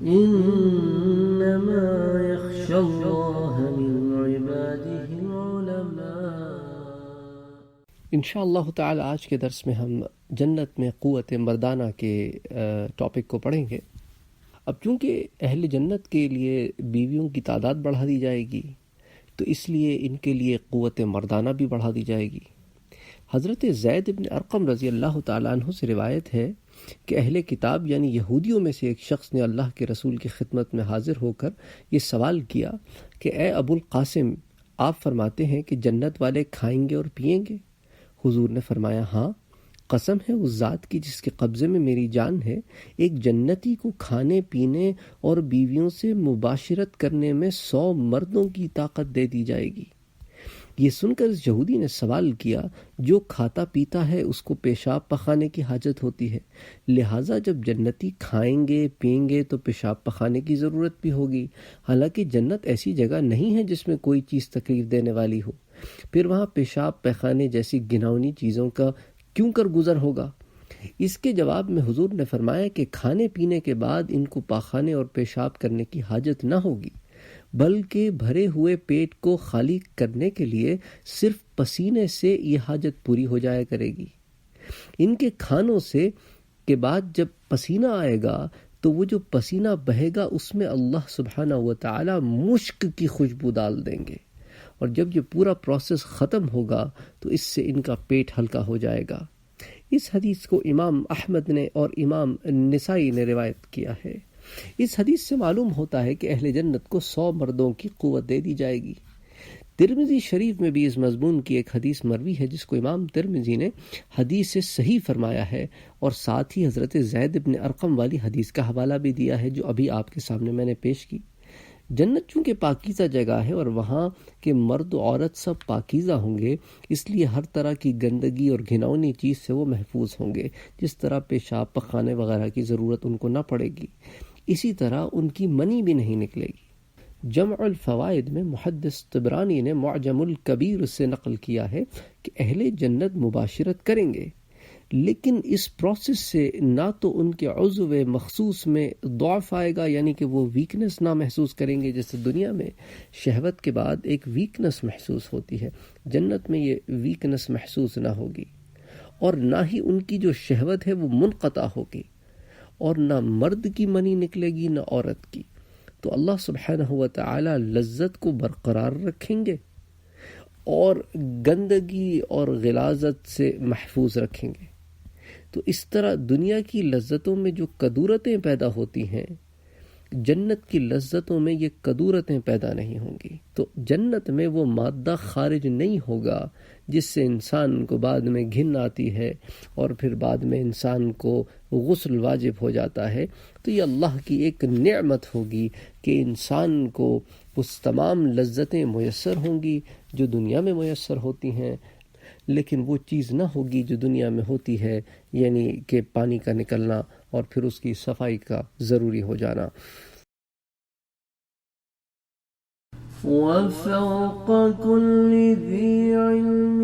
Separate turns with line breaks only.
إنما يخشى الله من عباده العلماء۔
انشاءاللہ تعالی آج کے درس میں ہم جنت میں قوت مردانہ کے ٹاپک کو پڑھیں گے۔ اب چونکہ اہل جنت کے لیے بیویوں کی تعداد بڑھا دی جائے گی تو اس لیے ان کے لیے قوت مردانہ بھی بڑھا دی جائے گی۔ حضرت زید بن ارقم رضی اللہ تعالیٰ عنہ سے روایت ہے کہ اہل کتاب یعنی یہودیوں میں سے ایک شخص نے اللہ کے رسول کی خدمت میں حاضر ہو کر یہ سوال کیا کہ اے ابو القاسم، آپ فرماتے ہیں کہ جنت والے کھائیں گے اور پئیں گے؟ حضور نے فرمایا ہاں، قسم ہے اس ذات کی جس کے قبضے میں میری جان ہے، ایک جنتی کو کھانے پینے اور بیویوں سے مباشرت کرنے میں 100 مردوں کی طاقت دے دی جائے گی۔ یہ سن کر اس یہودی نے سوال کیا، جو کھاتا پیتا ہے اس کو پیشاب پخانے کی حاجت ہوتی ہے، لہٰذا جب جنتی کھائیں گے پئیں گے تو پیشاب پخانے کی ضرورت بھی ہوگی، حالانکہ جنت ایسی جگہ نہیں ہے جس میں کوئی چیز تکلیف دینے والی ہو، پھر وہاں پیشاب پخانے جیسی گھناؤنی چیزوں کا کیوں کر گزر ہوگا؟ اس کے جواب میں حضور نے فرمایا کہ کھانے پینے کے بعد ان کو پاخانے اور پیشاب کرنے کی حاجت نہ ہوگی، بلکہ بھرے ہوئے پیٹ کو خالی کرنے کے لیے صرف پسینے سے یہ حاجت پوری ہو جایا کرے گی۔ ان کے کھانوں سے کے بعد جب پسینہ آئے گا تو وہ جو پسینہ بہے گا اس میں اللہ سبحانہ و تعالی مشک کی خوشبو ڈال دیں گے، اور جب یہ پورا پروسیس ختم ہوگا تو اس سے ان کا پیٹ ہلکا ہو جائے گا۔ اس حدیث کو امام احمد نے اور امام نسائی نے روایت کیا ہے۔ اس حدیث سے معلوم ہوتا ہے کہ اہل جنت کو 100 مردوں کی قوت دے دی جائے گی۔ ترمذی شریف میں بھی اس مضمون کی ایک حدیث مروی ہے جس کو امام ترمذی نے حدیث صحیح فرمایا ہے، اور ساتھ ہی حضرت زید بن ارقم والی حدیث کا حوالہ بھی دیا ہے جو ابھی آپ کے سامنے میں نے پیش کی۔ جنت چونکہ پاکیزہ جگہ ہے اور وہاں کے مرد و عورت سب پاکیزہ ہوں گے، اس لیے ہر طرح کی گندگی اور گھناؤنی چیز سے وہ محفوظ ہوں گے، جس طرح پیشاب پخانے وغیرہ کی ضرورت ان کو نہ پڑے گی، اسی طرح ان کی منی بھی نہیں نکلے گی۔ جمع الفوائد میں محدث طبرانی نے معجم الکبیر سے نقل کیا ہے کہ اہل جنت مباشرت کریں گے، لیکن اس پروسیس سے نہ تو ان کے عضو مخصوص میں ضعف آئے گا، یعنی کہ وہ ویکنس نہ محسوس کریں گے، جیسے دنیا میں شہوت کے بعد ایک ویکنس محسوس ہوتی ہے، جنت میں یہ ویکنس محسوس نہ ہوگی، اور نہ ہی ان کی جو شہوت ہے وہ منقطع ہوگی، اور نہ مرد کی منی نکلے گی نہ عورت کی۔ تو اللہ سبحانہ و تعالی لذت کو برقرار رکھیں گے اور گندگی اور غلاظت سے محفوظ رکھیں گے۔ تو اس طرح دنیا کی لذتوں میں جو کدورتیں پیدا ہوتی ہیں، جنت کی لذتوں میں یہ کدورتیں پیدا نہیں ہوں گی۔ تو جنت میں وہ مادہ خارج نہیں ہوگا جس سے انسان کو بعد میں گھن آتی ہے اور پھر بعد میں انسان کو غسل واجب ہو جاتا ہے۔ تو یہ اللہ کی ایک نعمت ہوگی کہ انسان کو اس تمام لذتیں میسر ہوں گی جو دنیا میں میسر ہوتی ہیں، لیکن وہ چیز نہ ہوگی جو دنیا میں ہوتی ہے، یعنی کہ پانی کا نکلنا اور پھر اس کی صفائی کا ضروری ہو جانا۔
وفوق كل ذي علم